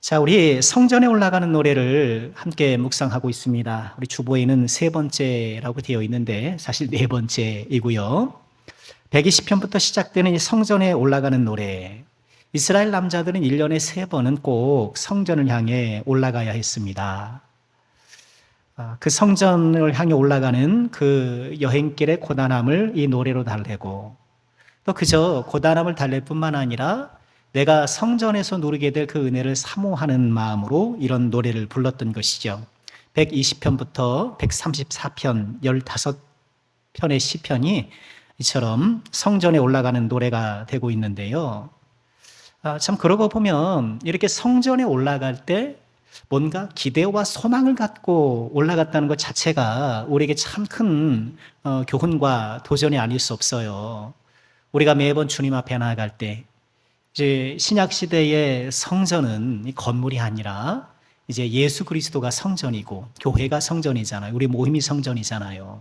자, 우리 성전에 올라가는 노래를 함께 묵상하고 있습니다. 우리 주보에는 세 번째라고 되어 있는데 사실 네 번째이고요. 120편부터 시작되는 이 성전에 올라가는 노래. 이스라엘 남자들은 1년에 세 번은 꼭 성전을 향해 올라가야 했습니다. 그 성전을 향해 올라가는 그 여행길의 고단함을 이 노래로 달래고 또 그저 고단함을 달랠 뿐만 아니라 내가 성전에서 누리게 될 그 은혜를 사모하는 마음으로 이런 노래를 불렀던 것이죠. 120편부터 134편, 15편의 시편이 이처럼 성전에 올라가는 노래가 되고 있는데요. 참 그러고 보면 이렇게 성전에 올라갈 때 뭔가 기대와 소망을 갖고 올라갔다는 것 자체가 우리에게 참 큰 교훈과 도전이 아닐 수 없어요. 우리가 매번 주님 앞에 나아갈 때 이제 신약 시대의 성전은 이 건물이 아니라 이제 예수 그리스도가 성전이고 교회가 성전이잖아요. 우리 모임이 성전이잖아요.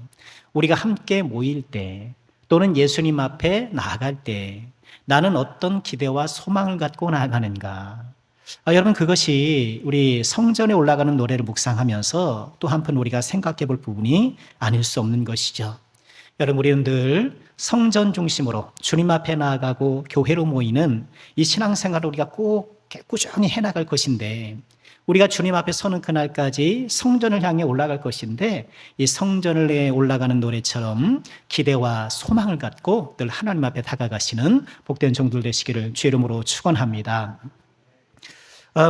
우리가 함께 모일 때 또는 예수님 앞에 나아갈 때 나는 어떤 기대와 소망을 갖고 나아가는가? 여러분 그것이 우리 성전에 올라가는 노래를 묵상하면서 또 한편 우리가 생각해 볼 부분이 아닐 수 없는 것이죠. 여러분 우리는 늘 성전 중심으로 주님 앞에 나아가고 교회로 모이는 이 신앙생활을 우리가 꼭 꾸준히 해나갈 것인데 우리가 주님 앞에 서는 그날까지 성전을 향해 올라갈 것인데 이 성전을 향해 올라가는 노래처럼 기대와 소망을 갖고 늘 하나님 앞에 다가가시는 복된 종들 되시기를 주의 이름으로 축원합니다.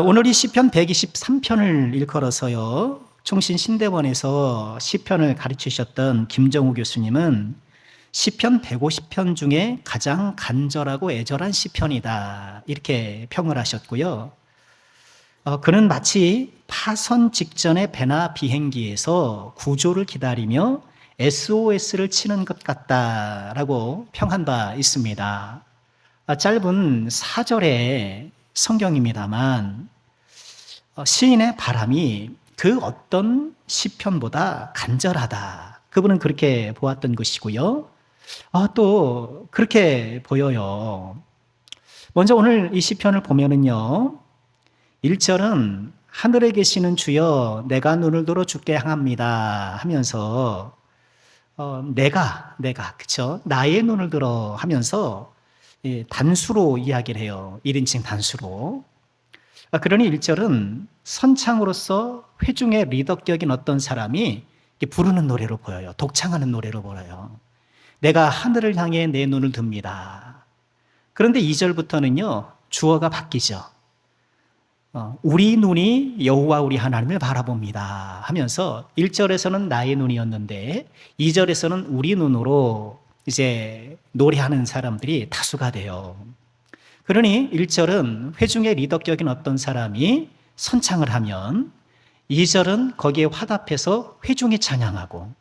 오늘 이 시편 123편을 일컬어서요. 총신신대원에서 시편을 가르치셨던 김정우 교수님은 시편 150편 중에 가장 간절하고 애절한 시편이다 이렇게 평을 하셨고요. 그는 마치 파선 직전의 배나 비행기에서 구조를 기다리며 SOS를 치는 것 같다라고 평한 바 있습니다. 짧은 4절의 성경입니다만 시인의 바람이 그 어떤 시편보다 간절하다. 그분은 그렇게 보았던 것이고요. 또 그렇게 보여요. 먼저 오늘 이 시편을 보면은요. 1절은 하늘에 계시는 주여 내가 눈을 들어 주께 향합니다 하면서 내가 그쵸? 나의 눈을 들어 하면서 단수로 이야기를 해요. 1인칭 단수로. 그러니 1절은 선창으로서 회중의 리더격인 어떤 사람이 부르는 노래로 보여요. 독창하는 노래로 보여요. 내가 하늘을 향해 내 눈을 듭니다. 그런데 2절부터는요. 주어가 바뀌죠. 우리 눈이 여호와 우리 하나님을 바라봅니다 하면서 1절에서는 나의 눈이었는데 2절에서는 우리 눈으로 이제 노래하는 사람들이 다수가 돼요. 그러니 1절은 회중의 리더격인 어떤 사람이 선창을 하면 2절은 거기에 화답해서 회중이 찬양하고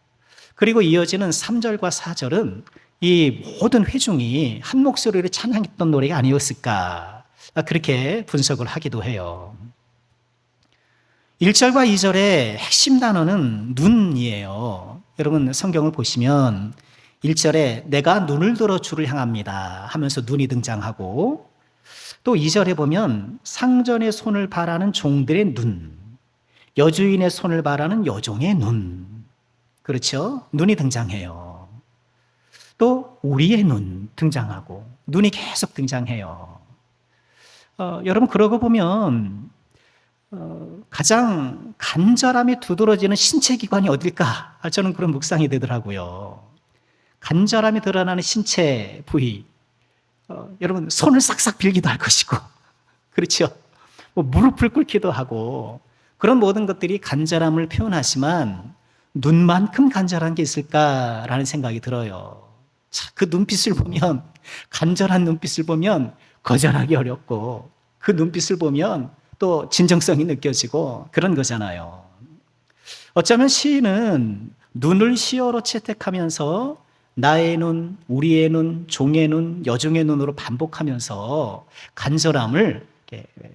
그리고 이어지는 3절과 4절은 이 모든 회중이 한 목소리로 찬양했던 노래가 아니었을까 그렇게 분석을 하기도 해요. 1절과 2절의 핵심 단어는 눈이에요. 여러분 성경을 보시면 1절에 내가 눈을 들어 주를 향합니다 하면서 눈이 등장하고 또 2절에 보면 상전의 손을 바라는 종들의 눈, 여주인의 손을 바라는 여종의 눈. 그렇죠? 눈이 등장해요. 또 우리의 눈 등장하고 눈이 계속 등장해요. 여러분 그러고 보면 가장 간절함이 두드러지는 신체 기관이 어딜까? 저는 그런 묵상이 되더라고요. 간절함이 드러나는 신체 부위. 여러분 손을 싹싹 빌기도 할 것이고 그렇죠? 무릎을 꿇기도 하고 그런 모든 것들이 간절함을 표현하지만 눈만큼 간절한 게 있을까라는 생각이 들어요. 자, 그 눈빛을 보면 간절한 눈빛을 보면 거절하기 어렵고 그 눈빛을 보면 또 진정성이 느껴지고 그런 거잖아요. 어쩌면 시인은 눈을 시어로 채택하면서 나의 눈, 우리의 눈, 종의 눈, 여종의 눈으로 반복하면서 간절함을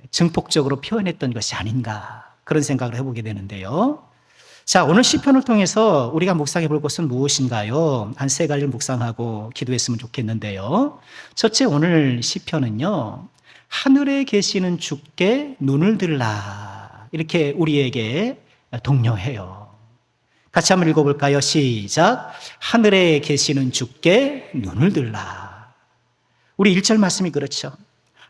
증폭적으로 표현했던 것이 아닌가 그런 생각을 해보게 되는데요. 자, 오늘 시편을 통해서 우리가 묵상해 볼 것은 무엇인가요? 한 세 가지를 묵상하고 기도했으면 좋겠는데요. 첫째, 오늘 시편은요. 하늘에 계시는 주께 눈을 들라. 이렇게 우리에게 독려해요. 같이 한번 읽어볼까요? 시작. 하늘에 계시는 주께 눈을 들라. 우리 1절 말씀이 그렇죠.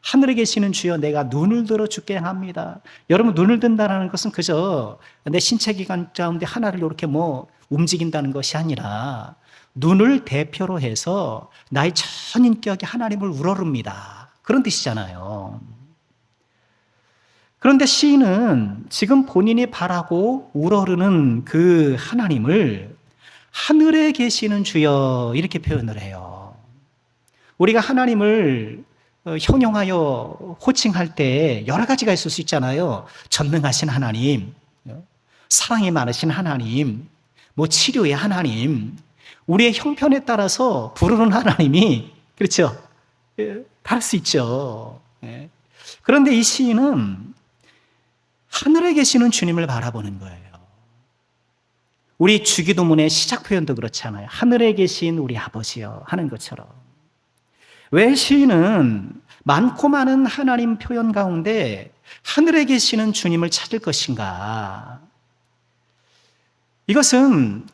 하늘에 계시는 주여 내가 눈을 들어 주께 합니다. 여러분, 눈을 든다는 것은 그저 내 신체 기관 가운데 하나를 이렇게 움직인다는 것이 아니라 눈을 대표로 해서 나의 전인격이 하나님을 우러릅니다. 그런 뜻이잖아요. 그런데 시인은 지금 본인이 바라고 우러르는 그 하나님을 하늘에 계시는 주여 이렇게 표현을 해요. 우리가 하나님을 형용하여 호칭할 때 여러 가지가 있을 수 있잖아요. 전능하신 하나님, 사랑이 많으신 하나님, 치료의 하나님, 우리의 형편에 따라서 부르는 하나님이 그렇죠. 다를 수 있죠. 그런데 이 시인은 하늘에 계시는 주님을 바라보는 거예요. 우리 주기도문의 시작 표현도 그렇잖아요. 하늘에 계신 우리 아버지여 하는 것처럼. 왜 시인은 많고 많은 하나님 표현 가운데 하늘에 계시는 주님을 찾을 것인가? 이것은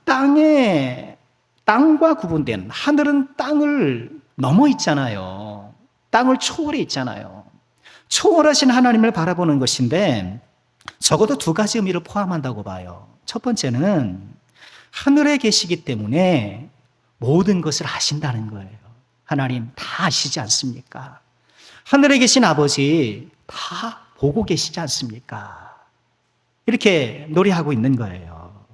땅과 구분된, 하늘은 땅을 넘어 있잖아요. 땅을 초월해 있잖아요. 초월하신 하나님을 바라보는 것인데 적어도 두 가지 의미를 포함한다고 봐요. 첫 번째는 하늘에 계시기 때문에 모든 것을 아신다는 거예요. 하나님 다 아시지 않습니까? 하늘에 계신 아버지 다 보고 계시지 않습니까? 이렇게 노래하고 있는 거예요.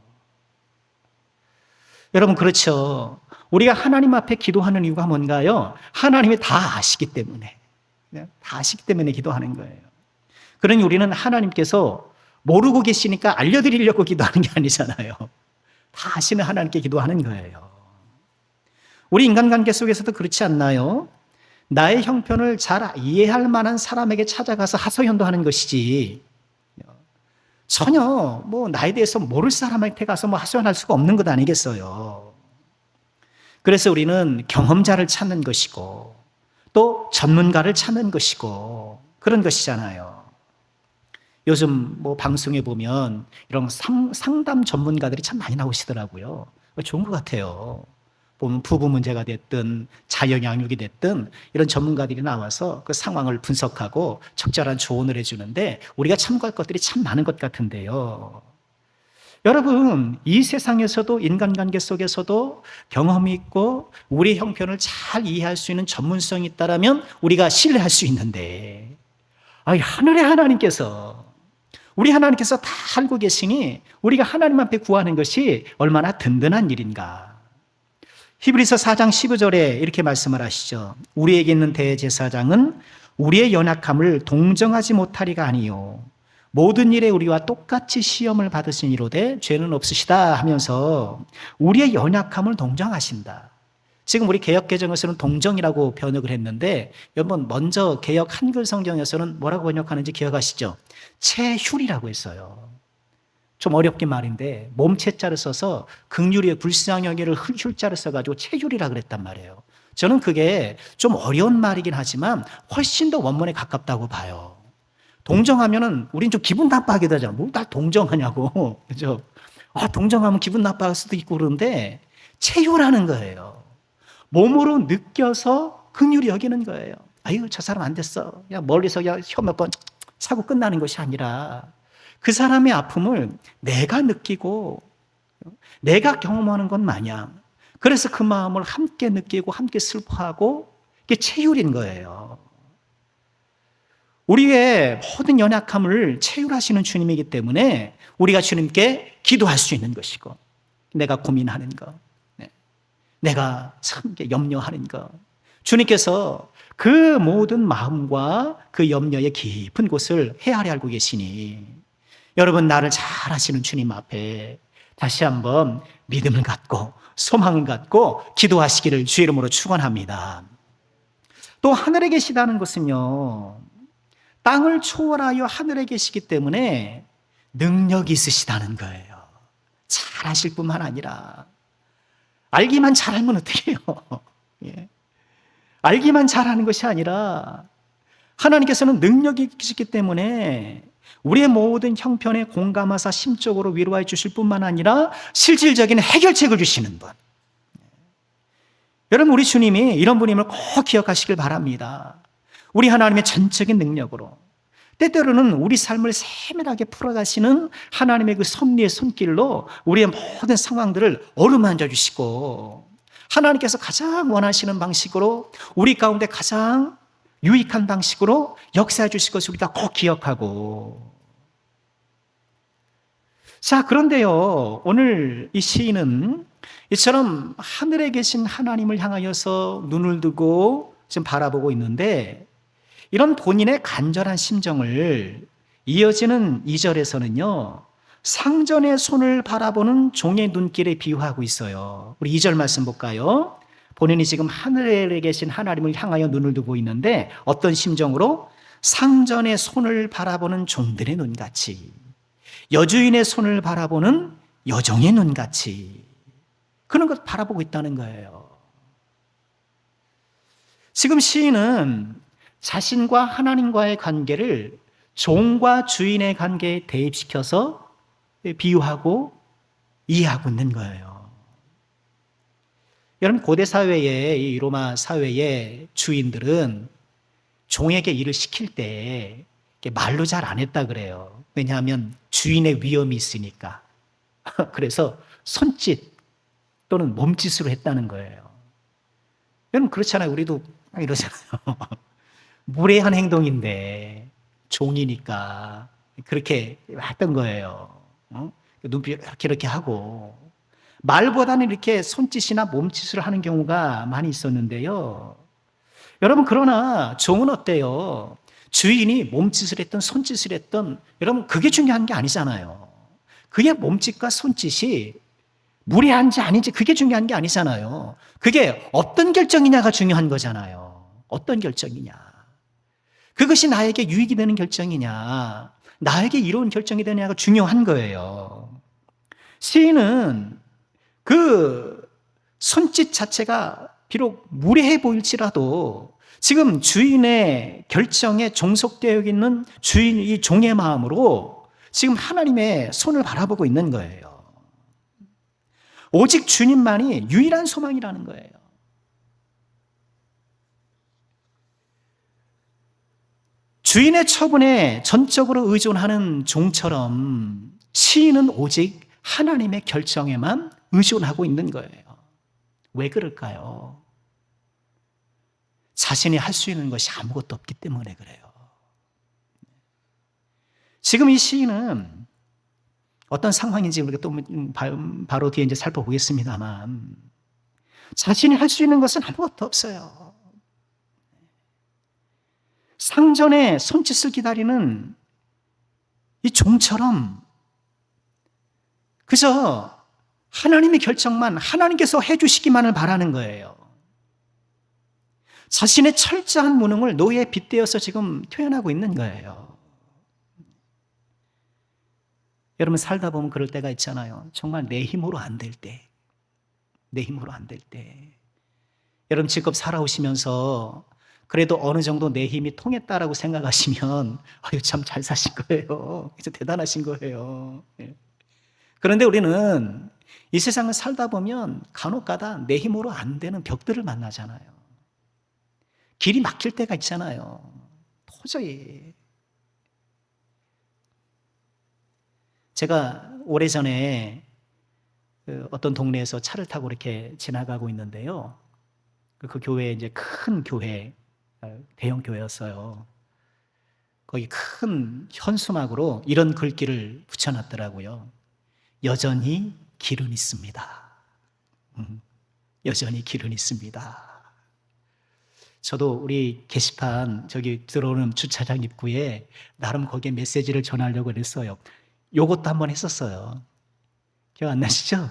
여러분, 그렇죠. 우리가 하나님 앞에 기도하는 이유가 뭔가요? 하나님이 다 아시기 때문에. 다 아시기 때문에 기도하는 거예요. 그러니 우리는 하나님께서 모르고 계시니까 알려드리려고 기도하는 게 아니잖아요. 다 아시는 하나님께 기도하는 거예요. 우리 인간관계 속에서도 그렇지 않나요? 나의 형편을 잘 이해할 만한 사람에게 찾아가서 하소연도 하는 것이지 전혀 나에 대해서 모를 사람한테 가서 하소연할 수가 없는 것 아니겠어요? 그래서 우리는 경험자를 찾는 것이고 또 전문가를 찾는 것이고 그런 것이잖아요. 요즘 방송에 보면 이런 상담 전문가들이 참 많이 나오시더라고요. 좋은 것 같아요. 보면 부부 문제가 됐든 자녀 양육이 됐든 이런 전문가들이 나와서 그 상황을 분석하고 적절한 조언을 해주는데 우리가 참고할 것들이 참 많은 것 같은데요. 여러분, 이 세상에서도 인간관계 속에서도 경험이 있고 우리 형편을 잘 이해할 수 있는 전문성이 있다면 우리가 신뢰할 수 있는데 하늘의 하나님께서 우리 하나님께서 다 알고 계시니 우리가 하나님 앞에 구하는 것이 얼마나 든든한 일인가. 히브리서 4장 15절에 이렇게 말씀을 하시죠. 우리에게 있는 대제사장은 우리의 연약함을 동정하지 못하리가 아니요 모든 일에 우리와 똑같이 시험을 받으신 이로되 죄는 없으시다 하면서 우리의 연약함을 동정하신다. 지금 우리 개역개정에서는 동정이라고 번역을 했는데 여러분 먼저 개역 한글 성경에서는 뭐라고 번역하는지 기억하시죠? 체휼이라고 했어요. 좀 어렵긴 말인데 몸체자를 써서 긍휼의 불쌍형의를 휼자를 써가지고 체휼이라 그랬단 말이에요. 저는 그게 좀 어려운 말이긴 하지만 훨씬 더 원문에 가깝다고 봐요. 동정하면은 우린 좀 기분 나빠하게 되잖아요. 날 동정하냐고. 그죠? 동정하면 기분 나빠할 수도 있고 그런데 체휼하는 거예요. 몸으로 느껴서 긍휼히 여기는 거예요. 아유, 저 사람 안 됐어. 그냥 멀리서 혀 몇 번 차고 끝나는 것이 아니라 그 사람의 아픔을 내가 느끼고 내가 경험하는 것 마냥 그래서 그 마음을 함께 느끼고 함께 슬퍼하고 이게 체휼인 거예요. 우리의 모든 연약함을 체휼하시는 주님이기 때문에 우리가 주님께 기도할 수 있는 것이고 내가 고민하는 것, 내가 참 염려하는 것 주님께서 그 모든 마음과 그 염려의 깊은 곳을 헤아려 알고 계시니 여러분 나를 잘 아시는 주님 앞에 다시 한번 믿음을 갖고 소망을 갖고 기도하시기를 주의 이름으로 축원합니다. 또 하늘에 계시다는 것은요. 땅을 초월하여 하늘에 계시기 때문에 능력이 있으시다는 거예요. 잘 아실 뿐만 아니라 알기만 잘하면 어떡해요? 예. 알기만 잘하는 것이 아니라 하나님께서는 능력이 있기 때문에 우리의 모든 형편에 공감하사 심적으로 위로해 주실 뿐만 아니라 실질적인 해결책을 주시는 분. 여러분, 우리 주님이 이런 분임을 꼭 기억하시길 바랍니다. 우리 하나님의 전적인 능력으로 때때로는 우리 삶을 세밀하게 풀어가시는 하나님의 그 섭리의 손길로 우리의 모든 상황들을 어루만져 주시고, 하나님께서 가장 원하시는 방식으로 우리 가운데 가장 유익한 방식으로 역사해 주실 것을 우리가 꼭 기억하고. 자, 그런데요, 오늘 이 시인은 이처럼 하늘에 계신 하나님을 향하여서 눈을 두고 지금 바라보고 있는데, 이런 본인의 간절한 심정을 이어지는 2절에서는요, 상전의 손을 바라보는 종의 눈길에 비유하고 있어요. 우리 2절 말씀 볼까요? 본인이 지금 하늘에 계신 하나님을 향하여 눈을 두고 있는데 어떤 심정으로? 상전의 손을 바라보는 종들의 눈같이, 여주인의 손을 바라보는 여종의 눈같이 그런 것 바라보고 있다는 거예요. 지금 시인은 자신과 하나님과의 관계를 종과 주인의 관계에 대입시켜서 비유하고 이해하고 있는 거예요. 여러분, 고대 사회의 이 로마 사회의 주인들은 종에게 일을 시킬 때 말로 잘 안 했다 그래요. 왜냐하면 주인의 위험이 있으니까. 그래서 손짓 또는 몸짓으로 했다는 거예요. 여러분, 그렇잖아요. 우리도 이러잖아요. 무례한 행동인데 종이니까 그렇게 했던 거예요. 눈빛 이렇게 하고, 말보다는 이렇게 손짓이나 몸짓을 하는 경우가 많이 있었는데요. 여러분, 그러나 종은 어때요? 주인이 몸짓을 했던 손짓을 했던, 여러분, 그게 중요한 게 아니잖아요. 그의 몸짓과 손짓이 무례한지 아닌지 그게 중요한 게 아니잖아요. 그게 어떤 결정이냐가 중요한 거잖아요. 어떤 결정이냐. 그것이 나에게 유익이 되는 결정이냐, 나에게 이로운 결정이 되느냐가 중요한 거예요. 시인은 그 손짓 자체가 비록 무례해 보일지라도 지금 주인의 결정에 종속되어 있는 주인, 이 종의 마음으로 지금 하나님의 손을 바라보고 있는 거예요. 오직 주님만이 유일한 소망이라는 거예요. 주인의 처분에 전적으로 의존하는 종처럼 시인은 오직 하나님의 결정에만 의존하고 있는 거예요. 왜 그럴까요? 자신이 할 수 있는 것이 아무것도 없기 때문에 그래요. 지금 이 시인은 어떤 상황인지 우리가 또 바로 뒤에 이제 살펴보겠습니다만, 자신이 할 수 있는 것은 아무것도 없어요. 상전의 손짓을 기다리는 이 종처럼 그저 하나님의 결정만, 하나님께서 해주시기만을 바라는 거예요. 자신의 철저한 무능을 노예에 빗대어서 지금 표현하고 있는 거예요. 여러분, 살다 보면 그럴 때가 있잖아요. 정말 내 힘으로 안 될 때, 내 힘으로 안 될 때. 여러분, 직업 살아오시면서 그래도 어느 정도 내 힘이 통했다라고 생각하시면 아유, 참 잘 사신 거예요. 그래서 대단하신 거예요. 그런데 우리는 이 세상을 살다 보면 간혹가다 내 힘으로 안 되는 벽들을 만나잖아요. 길이 막힐 때가 있잖아요. 도저히. 제가 오래전에 어떤 동네에서 차를 타고 이렇게 지나가고 있는데요. 그 교회에 이제 큰 교회, 대형 교회였어요. 거기 큰 현수막으로 이런 글귀를 붙여놨더라고요. 여전히 길은 있습니다. 여전히 길은 있습니다. 저도 우리 게시판 저기 들어오는 주차장 입구에 나름 거기에 메시지를 전하려고 그랬어요. 요것도 한번 했었어요. 기억 안 나시죠?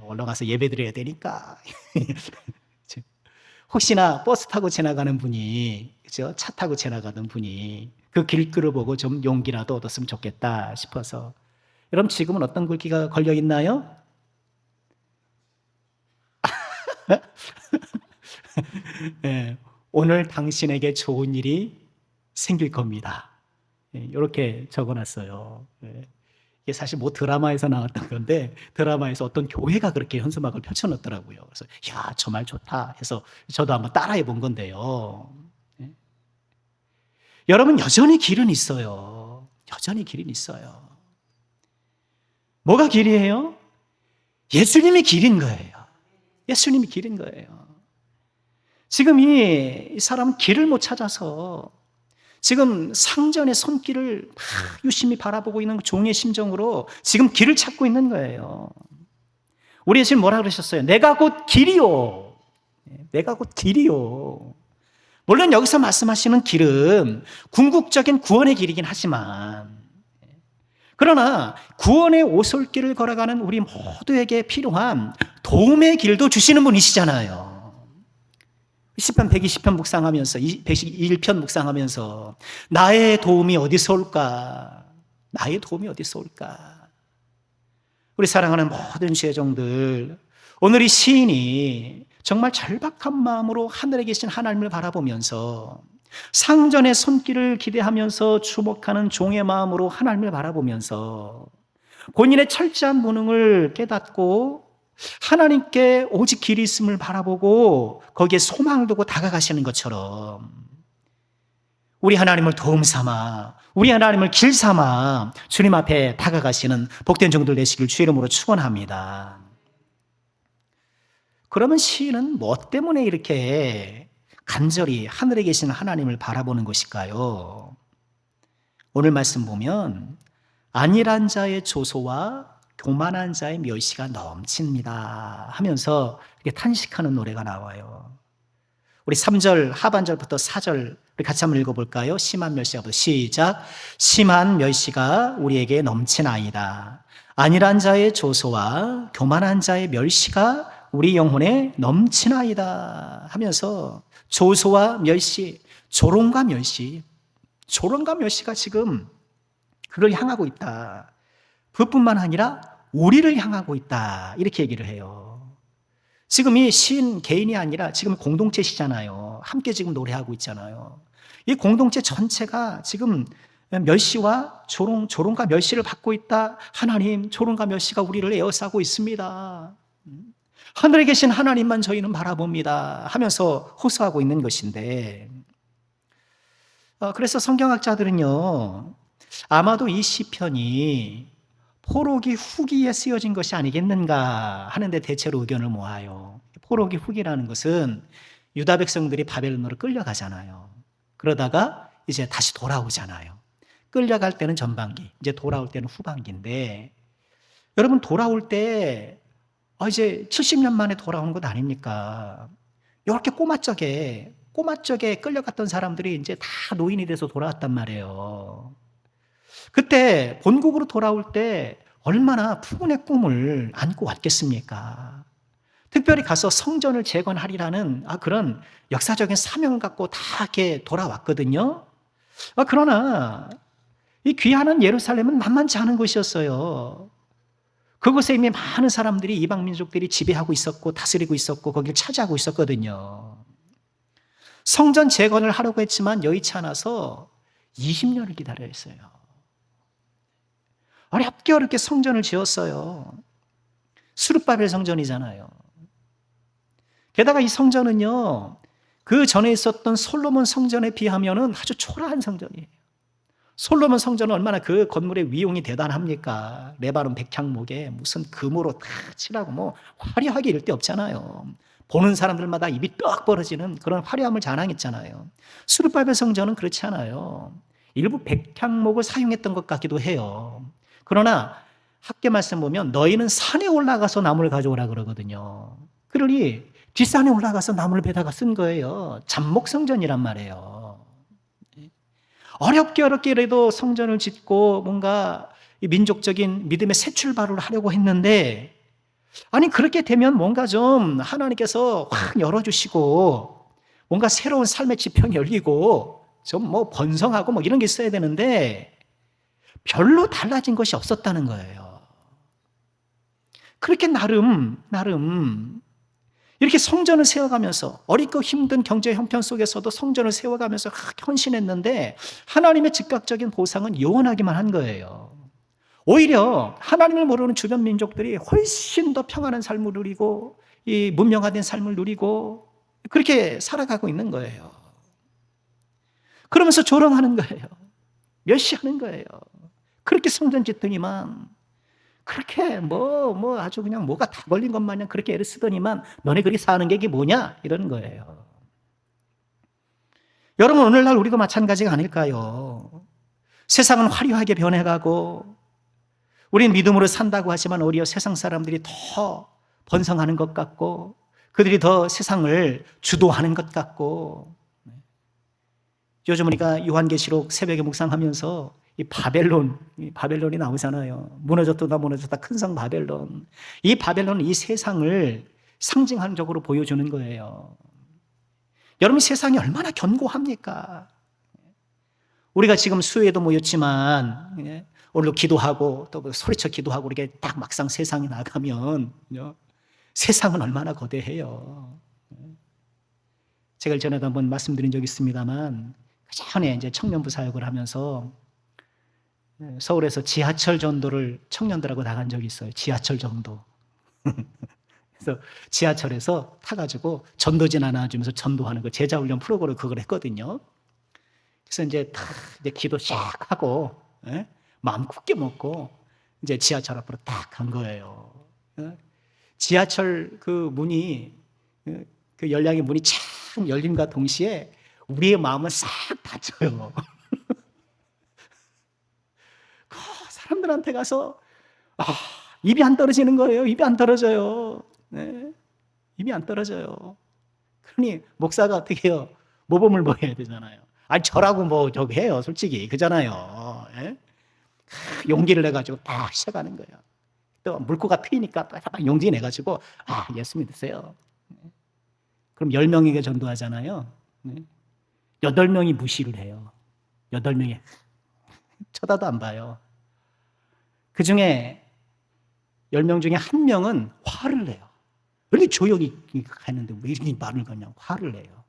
올라가서 예배 드려야 되니까. 혹시나 버스 타고 지나가는 분이, 그죠? 차 타고 지나가는 분이 그 길글을 보고 좀 용기라도 얻었으면 좋겠다 싶어서. 여러분, 지금은 어떤 글귀가 걸려 있나요? 네. 오늘 당신에게 좋은 일이 생길 겁니다. 이렇게 적어놨어요. 이게 사실 뭐 드라마에서 나왔던 건데 드라마에서 어떤 교회가 그렇게 현수막을 펼쳐놓더라고요. 그래서 야, 저 말 좋다 해서 저도 한번 따라해 본 건데요. 여러분, 여전히 길은 있어요. 여전히 길은 있어요. 뭐가 길이에요? 예수님이 길인 거예요. 예수님이 길인 거예요. 지금 이 사람은 길을 못 찾아서 지금 상전의 손길을 유심히 바라보고 있는 종의 심정으로 지금 길을 찾고 있는 거예요. 우리 예수님 뭐라 그러셨어요? 내가 곧 길이요. 내가 곧 길이요. 물론 여기서 말씀하시는 길은 궁극적인 구원의 길이긴 하지만, 그러나 구원의 오솔길을 걸어가는 우리 모두에게 필요한 도움의 길도 주시는 분이시잖아요. 시편 120편 묵상하면서 121편 묵상하면서 나의 도움이 어디서 올까? 나의 도움이 어디서 올까? 우리 사랑하는 모든 죄종들, 오늘 이 시인이 정말 절박한 마음으로 하늘에 계신 하나님을 바라보면서 상전의 손길을 기대하면서 주목하는 종의 마음으로 하나님을 바라보면서 본인의 철저한 무능을 깨닫고 하나님께 오직 길이 있음을 바라보고 거기에 소망을 두고 다가가시는 것처럼 우리 하나님을 도움 삼아, 우리 하나님을 길 삼아 주님 앞에 다가가시는 복된 종들 되시길 주의 이름으로 축원합니다. 그러면 시인은 뭐 때문에 이렇게 간절히 하늘에 계신 하나님을 바라보는 것일까요? 오늘 말씀 보면 안일한 자의 조소와 교만한 자의 멸시가 넘칩니다 하면서 이렇게 탄식하는 노래가 나와요. 우리 3절 하반절부터 4절 우리 같이 한번 읽어볼까요? 심한 멸시가 시작. 심한 멸시가 우리에게 넘치나이다. 안일한 자의 조소와 교만한 자의 멸시가 우리 영혼에 넘치나이다 하면서 조소와 멸시, 조롱과 멸시가 지금 그를 향하고 있다. 그뿐만 아니라 우리를 향하고 있다. 이렇게 얘기를 해요. 지금 이 시인 개인이 아니라 지금 공동체시잖아요. 함께 지금 노래하고 있잖아요. 이 공동체 전체가 지금 멸시와 조롱과 멸시를 받고 있다. 하나님, 조롱과 멸시가 우리를 에워싸고 있습니다. 하늘에 계신 하나님만 저희는 바라봅니다 하면서 호소하고 있는 것인데, 그래서 성경학자들은요, 아마도 이 시편이 포로기 후기에 쓰여진 것이 아니겠는가 하는데 대체로 의견을 모아요. 포로기 후기라는 것은 유다 백성들이 바벨론으로 끌려가잖아요. 그러다가 이제 다시 돌아오잖아요. 끌려갈 때는 전반기, 이제 돌아올 때는 후반기인데, 여러분 돌아올 때 이제 70년 만에 돌아오는 것 아닙니까? 이렇게 꼬마적에 끌려갔던 사람들이 이제 다 노인이 돼서 돌아왔단 말이에요. 그때 본국으로 돌아올 때 얼마나 푸근의 꿈을 안고 왔겠습니까? 특별히 가서 성전을 재건하리라는 그런 역사적인 사명을 갖고 다 이렇게 돌아왔거든요. 그러나 이 귀한 예루살렘은 만만치 않은 곳이었어요. 그곳에 이미 많은 사람들이, 이방 민족들이 지배하고 있었고 다스리고 있었고 거기를 차지하고 있었거든요. 성전 재건을 하려고 했지만 여의치 않아서 20년을 기다려야 했어요. 어렵게 성전을 지었어요. 수르바벨 성전이잖아요. 게다가 이 성전은요, 그 전에 있었던 솔로몬 성전에 비하면 아주 초라한 성전이에요. 솔로몬 성전은 얼마나 그 건물의 위용이 대단합니까? 레바논 백향목에 무슨 금으로 다 칠하고 뭐 화려하게 이럴 데 없잖아요. 보는 사람들마다 입이 떡 벌어지는 그런 화려함을 자랑했잖아요. 수르바벨 성전은 그렇지 않아요. 일부 백향목을 사용했던 것 같기도 해요. 그러나 학계 말씀 보면 너희는 산에 올라가서 나무를 가져오라 그러거든요. 그러니 뒷산에 올라가서 나무를 베다가 쓴 거예요. 잡목 성전이란 말이에요. 어렵게라도 성전을 짓고 뭔가 민족적인 믿음의 새 출발을 하려고 했는데, 그렇게 되면 뭔가 좀 하나님께서 확 열어주시고 뭔가 새로운 삶의 지평이 열리고 좀 뭐 번성하고 뭐 이런 게 있어야 되는데 별로 달라진 것이 없었다는 거예요. 그렇게 나름 이렇게 성전을 세워가면서 어렵고 힘든 경제 형편 속에서도 성전을 세워가면서 헌신했는데 하나님의 즉각적인 보상은 요원하기만 한 거예요. 오히려 하나님을 모르는 주변 민족들이 훨씬 더 평안한 삶을 누리고 이 문명화된 삶을 누리고 그렇게 살아가고 있는 거예요. 그러면서 조롱하는 거예요. 멸시하는 거예요. 그렇게 성전 짓더니만 그렇게 아주 그냥 뭐가 다 걸린 것 마냥 그렇게 애를 쓰더니만 너네 그렇게 사는 게 이게 뭐냐? 이러는 거예요. 여러분, 오늘날 우리도 마찬가지가 아닐까요? 세상은 화려하게 변해가고 우리는 믿음으로 산다고 하지만 오히려 세상 사람들이 더 번성하는 것 같고 그들이 더 세상을 주도하는 것 같고 요즘 우리가 요한계시록 새벽에 묵상하면서 이 바벨론이 나오잖아요. 무너졌다 큰 성 바벨론. 이 바벨론은 이 세상을 상징적으로 보여주는 거예요. 여러분, 세상이 얼마나 견고합니까? 우리가 지금 수요에도 모였지만 오늘도 기도하고 또 소리쳐 기도하고 이렇게 딱 막상 세상에 나가면 세상은 얼마나 거대해요. 제가 전에도 한번 말씀드린 적이 있습니다만 그 전에 이제 청년부 사역을 하면서 서울에서 지하철 전도를 청년들하고 나간 적이 있어요. 지하철 전도. 그래서 지하철에서 타가지고 전도진 나눠주면서 전도하는 거 제자훈련 프로그램 그걸 했거든요. 그래서 이제 기도 쫙 하고 마음 굳게 먹고 이제 지하철 앞으로 딱 간 거예요. 지하철 그 문이 그 열량의 문이 쫙 열림과 동시에 우리의 마음은 싹 닫혀요. 사람들한테 가서 입이 안 떨어지는 거예요. 입이 안 떨어져요. 네. 입이 안 떨어져요. 그러니 목사가 어떻게 해요? 모범을 보여야 되잖아요. 아니 저라고 저기 해요. 솔직히 그잖아요. 예? 용기를 내가지고 딱 시작하는 거예요. 또 물고가 트이니까 딱 용기 내가지고 예수 믿으세요. 그럼 10명에게 전도하잖아요. 8명이 무시를 해요. 8명이 쳐다도 안 봐요. 그 중에 10명 중에 1명은 화를 내요. 이렇게 조용히 하는데 왜 이렇게 말을 거냐 화를 내요.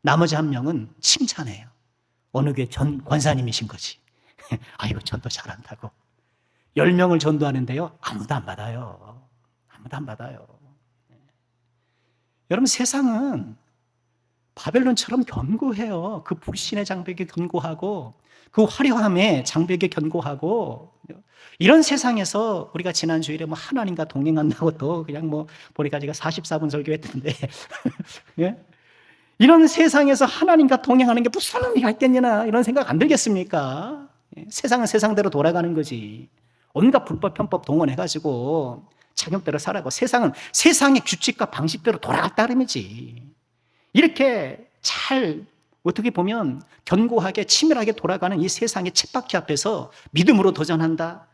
나머지 1명은 칭찬해요. 어느 교회 권사님이신 거지. 아이고 전도 잘한다고. 10명을 전도하는데요. 아무도 안 받아요. 아무도 안 받아요. 여러분, 세상은 바벨론처럼 견고해요. 그 불신의 장벽이 견고하고 그 화려함의 장벽이 견고하고 이런 세상에서 우리가 지난 주일에 하나님과 동행한다고 또 그냥 보니까 제가 44분 설교했던데 예? 이런 세상에서 하나님과 동행하는 게 무슨 의미가 있겠냐 이런 생각 안 들겠습니까? 세상은 세상대로 돌아가는 거지. 온갖 불법 편법 동원해가지고 자격대로 살아가고 세상은 세상의 규칙과 방식대로 돌아갈 따름이지. 이렇게 잘 어떻게 보면 견고하게 치밀하게 돌아가는 이 세상의 쳇바퀴 앞에서 믿음으로 도전한다.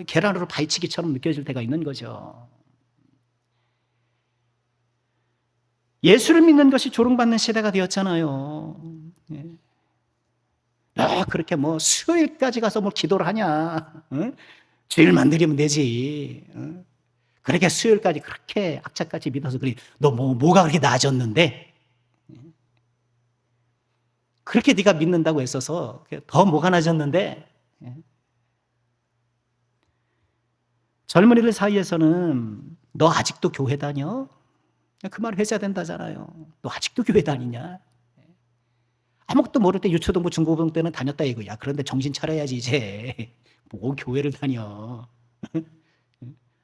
계란으로 바위치기처럼 느껴질 때가 있는 거죠. 예수를 믿는 것이 조롱받는 시대가 되었잖아요. 그렇게 수요일까지 가서 기도를 하냐? 주일 만들면 되지. 그렇게 수요일까지 그렇게 악착같이 믿어서 그래. 너 뭐가 그렇게 나아졌는데? 그렇게 네가 믿는다고 했어서 더 뭐가 나아졌는데? 젊은이들 사이에서는 너 아직도 교회 다녀? 그 말 회자야 된다잖아요. 너 아직도 교회 다니냐? 아무것도 모를 때 유초등부 중고등 때는 다녔다 이거야. 그런데 정신 차려야지 이제. 교회를 다녀.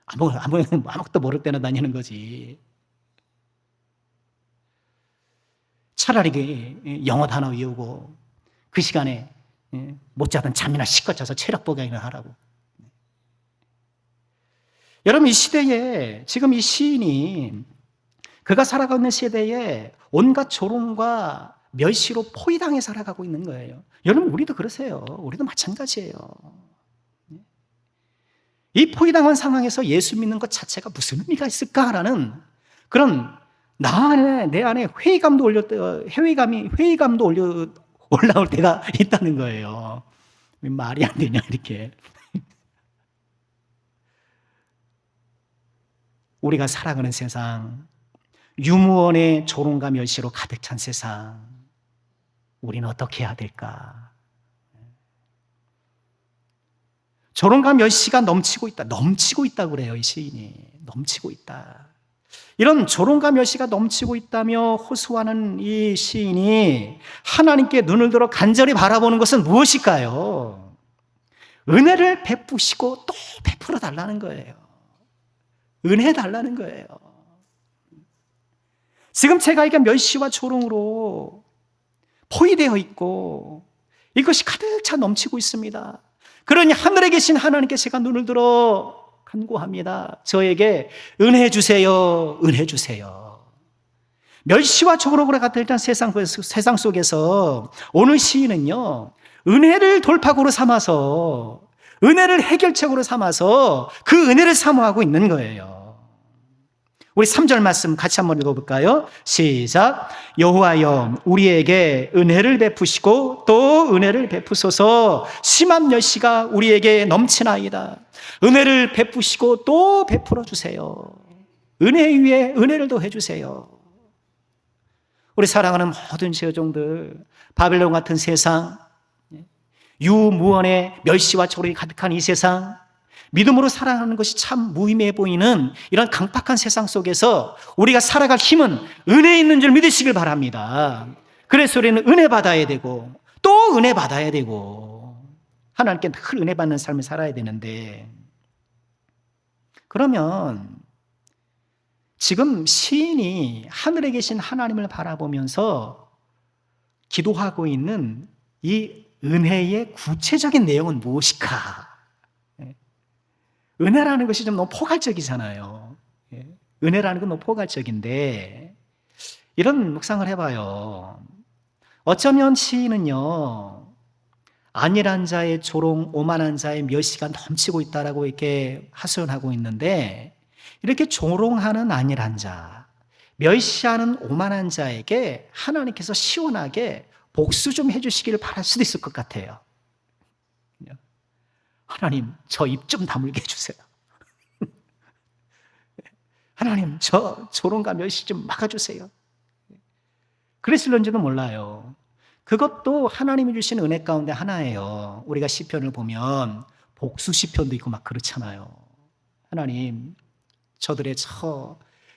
아무것도 모를 때는 다니는 거지. 차라리 영어 단어 외우고 그 시간에 못 자던 잠이나 실컷 자서 체력 보강이나 하라고. 여러분, 이 시대에 지금 이 시인이 그가 살아가고 있는 시대에 온갖 조롱과 멸시로 포위당해 살아가고 있는 거예요. 여러분, 우리도 그러세요. 우리도 마찬가지예요. 이 포위당한 상황에서 예수 믿는 것 자체가 무슨 의미가 있을까라는 그런 내 안에 회의감도 올라올 때가 있다는 거예요. 말이 안 되냐 이렇게. 우리가 살아가는 세상, 유무원의 조롱과 멸시로 가득 찬 세상, 우리는 어떻게 해야 될까? 조롱과 멸시가 넘치고 있다. 넘치고 있다고 그래요, 이 시인이. 넘치고 있다. 이런 조롱과 멸시가 넘치고 있다며 호소하는 이 시인이 하나님께 눈을 들어 간절히 바라보는 것은 무엇일까요? 은혜를 베푸시고 또 베풀어 달라는 거예요. 은혜 달라는 거예요. 지금 제가 이게 멸시와 조롱으로 포위되어 있고 이것이 가득 차 넘치고 있습니다. 그러니 하늘에 계신 하나님께 제가 눈을 들어 간구합니다. 저에게 은혜 주세요. 은혜 주세요. 멸시와 조롱으로 같은 세상 속에서 오늘 시인은요, 은혜를 돌파구로 삼아서, 은혜를 해결책으로 삼아서 그 은혜를 사모하고 있는 거예요. 우리 3절 말씀 같이 한번 읽어볼까요? 시작. 여호와여 우리에게 은혜를 베푸시고 또 은혜를 베푸소서. 심한 멸시가 우리에게 넘치나이다. 은혜를 베푸시고 또 베풀어 주세요. 은혜 위에 은혜를 더해 주세요. 우리 사랑하는 모든 제자종들, 바벨론 같은 세상, 유무원의 멸시와 조롱이 가득한 이 세상, 믿음으로 살아가는 것이 참 무의미해 보이는 이런 강팍한 세상 속에서 우리가 살아갈 힘은 은혜에 있는 줄 믿으시길 바랍니다. 그래서 우리는 은혜 받아야 되고 또 은혜 받아야 되고 하나님께 늘 은혜 받는 삶을 살아야 되는데, 그러면 지금 시인이 하늘에 계신 하나님을 바라보면서 기도하고 있는 이 은혜의 구체적인 내용은 무엇일까? 은혜라는 것이 좀 너무 포괄적이잖아요. 은혜라는 건 너무 포괄적인데, 이런 묵상을 해봐요. 어쩌면 시인은요, 안일한 자의 조롱, 오만한 자의 멸시가 넘치고 있다라고 이렇게 하소연하고 있는데, 이렇게 조롱하는 안일한 자, 멸시하는 오만한 자에게 하나님께서 시원하게 복수 좀 해주시기를 바랄 수도 있을 것 같아요. 하나님, 저 입 좀 다물게 해주세요. 하나님, 저 조롱과 멸시 좀 막아주세요. 그랬을런지도 몰라요. 그것도 하나님이 주신 은혜 가운데 하나예요. 우리가 시편을 보면 복수 시편도 있고 막 그렇잖아요. 하나님, 저들의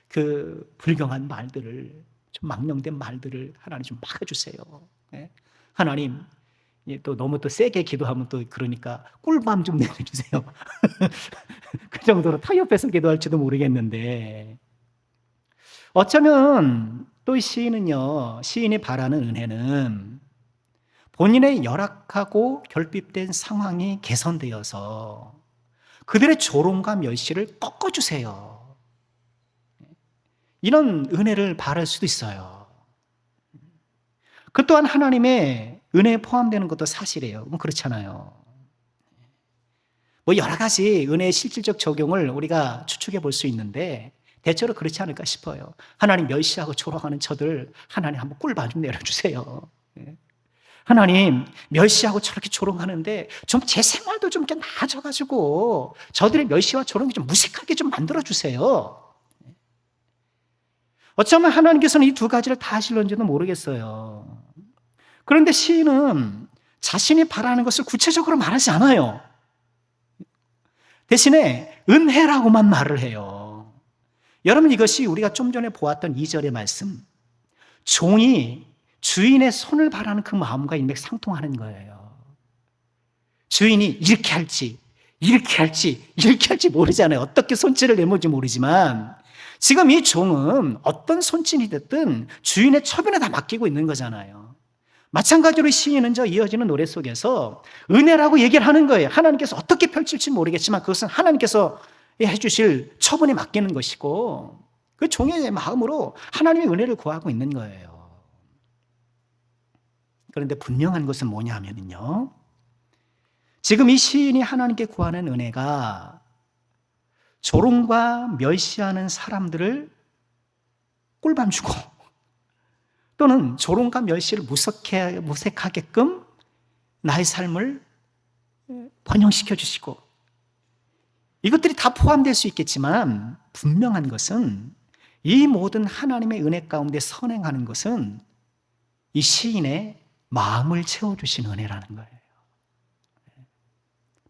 그 불경한 말들을, 좀 망령된 말들을 하나님 좀 막아주세요. 하나님, 또 너무 또 세게 기도하면 또 그러니까 꿀밤 좀 내려주세요. 그 정도로 타협해서 기도할지도 모르겠는데, 어쩌면 또 이 시인은요, 시인이 바라는 은혜는 본인의 열악하고 결핍된 상황이 개선되어서 그들의 조롱과 멸시를 꺾어주세요. 이런 은혜를 바랄 수도 있어요. 그 또한 하나님의 은혜에 포함되는 것도 사실이에요. 그렇잖아요. 뭐 여러 가지 은혜의 실질적 적용을 우리가 추측해 볼 수 있는데 대체로 그렇지 않을까 싶어요. 하나님 멸시하고 조롱하는 저들 하나님 한번 꿀밤 좀 내려주세요. 하나님 멸시하고 저렇게 조롱하는데 좀 제 생활도 좀 이렇게 나아져가지고 저들의 멸시와 조롱이 좀 무색하게 좀 만들어주세요. 어쩌면 하나님께서는 이 두 가지를 다 하실런지도 모르겠어요. 그런데 시인은 자신이 바라는 것을 구체적으로 말하지 않아요. 대신에 은혜라고만 말을 해요. 여러분, 이것이 우리가 좀 전에 보았던 2절의 말씀, 종이 주인의 손을 바라는 그 마음과 일맥상통하는 거예요. 주인이 이렇게 할지 모르잖아요. 어떻게 손짓을 내밀지 모르지만 지금 이 종은 어떤 손짓이 됐든 주인의 처분에 다 맡기고 있는 거잖아요. 마찬가지로 시인은 이어지는 노래 속에서 은혜라고 얘기를 하는 거예요. 하나님께서 어떻게 펼칠지 모르겠지만 그것은 하나님께서 해주실 처분에 맡기는 것이고, 그 종의 마음으로 하나님의 은혜를 구하고 있는 거예요. 그런데 분명한 것은 뭐냐 하면요, 지금 이 시인이 하나님께 구하는 은혜가 조롱과 멸시하는 사람들을 꿀밤 주고 또는 조롱과 멸시를 무색하게끔 나의 삶을 번영시켜 주시고 이것들이 다 포함될 수 있겠지만 분명한 것은 이 모든 하나님의 은혜 가운데 선행하는 것은 이 시인의 마음을 채워주신 은혜라는 거예요.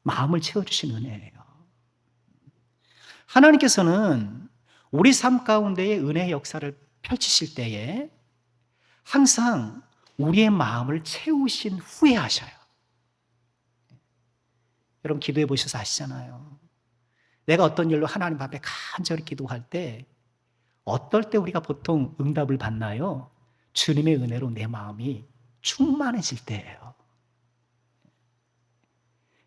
마음을 채워주신 은혜예요. 하나님께서는 우리 삶 가운데의 은혜의 역사를 펼치실 때에 항상 우리의 마음을 채우신 후에 하셔요. 여러분 기도해 보셔서 아시잖아요. 내가 어떤 일로 하나님 앞에 간절히 기도할 때 어떨 때 우리가 보통 응답을 받나요? 주님의 은혜로 내 마음이 충만해질 때예요.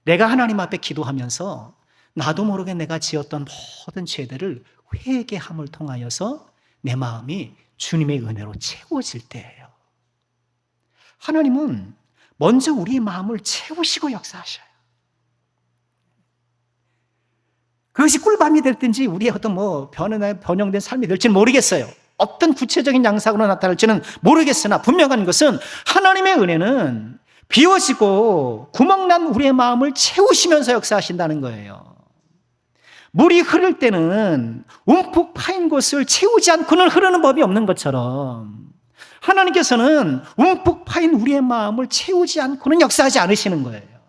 내가 하나님 앞에 기도하면서 나도 모르게 내가 지었던 모든 죄들을 회개함을 통하여서 내 마음이 주님의 은혜로 채워질 때예요. 하나님은 먼저 우리의 마음을 채우시고 역사하셔요. 그것이 꿀밤이 될든지 우리의 어떤 변형된 삶이 될지는 모르겠어요. 어떤 구체적인 양상으로 나타날지는 모르겠으나 분명한 것은 하나님의 은혜는 비워지고 구멍난 우리의 마음을 채우시면서 역사하신다는 거예요. 물이 흐를 때는 움푹 파인 곳을 채우지 않고는 흐르는 법이 없는 것처럼 하나님께서는 움푹 파인 우리의 마음을 채우지 않고는 역사하지 않으시는 거예요.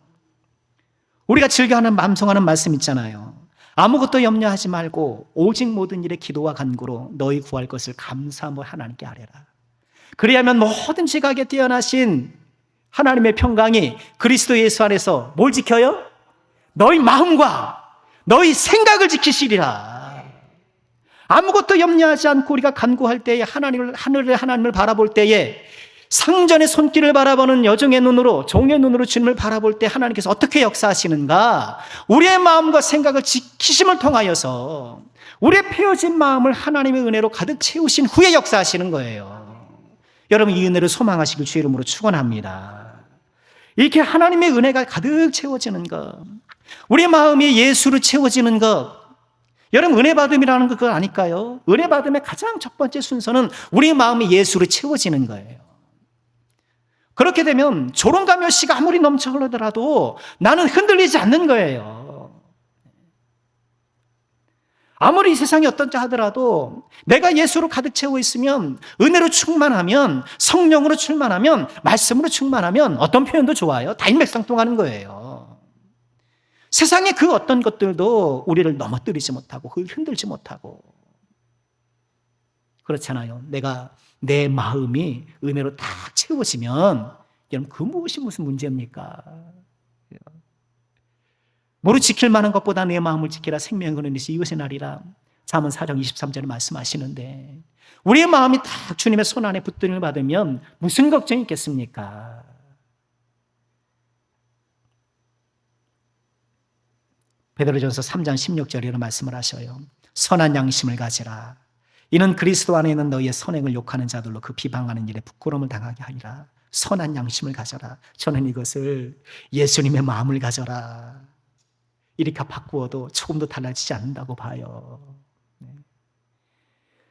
우리가 즐겨하는 암송하는 말씀 있잖아요. 아무것도 염려하지 말고 오직 모든 일에 기도와 간구로 너희 구할 것을 감사함으로 하나님께 아뢰라. 그리하면 모든 지각에 뛰어나신 하나님의 평강이 그리스도 예수 안에서 뭘 지켜요? 너희 마음과 너희 생각을 지키시리라. 아무것도 염려하지 않고 우리가 간구할 때에 하나님을 바라볼 때에 상전의 손길을 바라보는 여종의 눈으로, 종의 눈으로 주님을 바라볼 때 하나님께서 어떻게 역사하시는가? 우리의 마음과 생각을 지키심을 통하여서 우리의 패어진 마음을 하나님의 은혜로 가득 채우신 후에 역사하시는 거예요. 여러분 이 은혜를 소망하시길 주의 이름으로 축원합니다. 이렇게 하나님의 은혜가 가득 채워지는 것, 우리의 마음이 예수로 채워지는 것, 여러분 은혜 받음이라는 거 그거 아닐까요? 은혜 받음의 가장 첫 번째 순서는 우리 마음이 예수로 채워지는 거예요. 그렇게 되면 조롱과 멸시가 아무리 넘쳐 흐르더라도 나는 흔들리지 않는 거예요. 아무리 이 세상이 어떤지 하더라도 내가 예수로 가득 채워 있으면, 은혜로 충만하면, 성령으로 충만하면, 말씀으로 충만하면 어떤 표현도 좋아요. 다 일맥상통하는 거예요. 세상의 그 어떤 것들도 우리를 넘어뜨리지 못하고 흔들지 못하고 그렇잖아요. 내 마음이 은혜로 딱 채워지면 여러분 그 무엇이 무슨 문제입니까? 무릇 지킬 만한 것보다 내 마음을 지키라. 생명의 근원이시 이것의 날이라. 잠언 4장 23절에 말씀하시는데 우리의 마음이 딱 주님의 손 안에 붙들림을 받으면 무슨 걱정이 있겠습니까? 베드로전서 3장 16절에 이런 말씀을 하셔요. 선한 양심을 가지라. 이는 그리스도 안에 있는 너희의 선행을 욕하는 자들로 그 비방하는 일에 부끄러움을 당하게 하리라. 선한 양심을 가져라. 저는 이것을 예수님의 마음을 가져라. 이렇게 바꾸어도 조금도 달라지지 않는다고 봐요.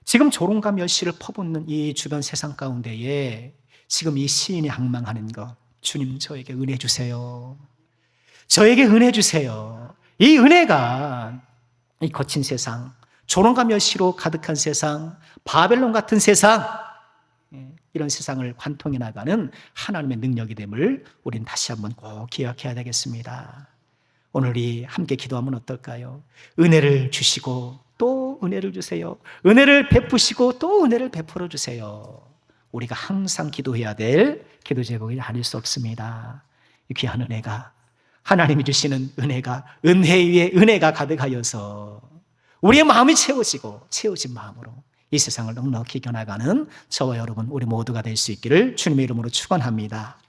지금 조롱과 멸시를 퍼붓는 이 주변 세상 가운데에 지금 이 시인이 항망하는 것, 주님 저에게 은혜 주세요. 저에게 은혜 주세요. 이 은혜가 이 거친 세상, 조롱과 멸시로 가득한 세상, 바벨론 같은 세상, 이런 세상을 관통해 나가는 하나님의 능력이 됨을 우리는 다시 한번 꼭 기억해야 되겠습니다. 오늘 우리 함께 기도하면 어떨까요? 은혜를 주시고 또 은혜를 주세요. 은혜를 베푸시고 또 은혜를 베풀어 주세요. 우리가 항상 기도해야 될 기도 제목이 아닐 수 없습니다. 이 귀한 은혜가, 하나님이 주시는 은혜가, 은혜 위에 은혜가 가득하여서 우리의 마음이 채워지고 채워진 마음으로 이 세상을 넉넉히 이겨나가는 저와 여러분 우리 모두가 될 수 있기를 주님의 이름으로 축원합니다.